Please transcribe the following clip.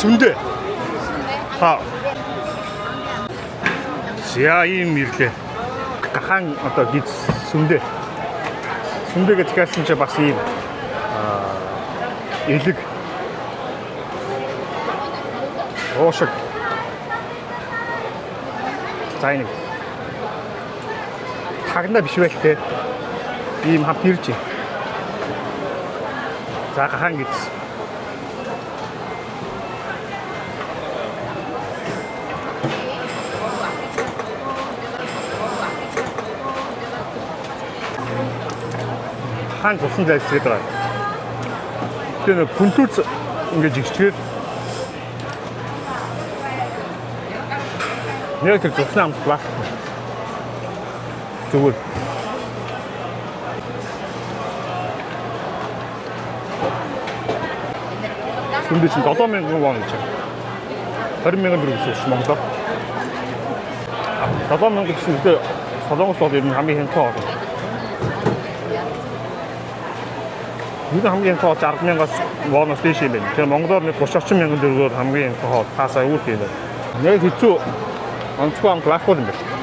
Сүндэ. Та. За ийм ирлээ. Гахан одоо гиз сүндэ. Сүндэ гэж хэлсэн чинь бас ийм элэг. Оошиг. Зайныг. Тагнаа биш байх те. Ийм хамт ирж. За гахан гиз. Хан цусан зайлсгээд байгаа. Тэгээ пүнтүүц ингэж игчгээд нэг тэр цусан амт баг. Зүгээр. Сүндэ чинь 7,000 вон гэж. 20,000 төгрөг гэсэн Монголоор. 7,000 гэсэн үедээ Солонгос бол ер нь хамгийн хямдхан орно. Бид хамгийн тоо 60,000-аас воноос дээш юм байна. Тэгээ Монголоор нэг 30,000 төгрөгөөр хамгийн тоо таасаа үүрх юм байна. Нэг хэцүү онцгой амт лахгүй юм байна.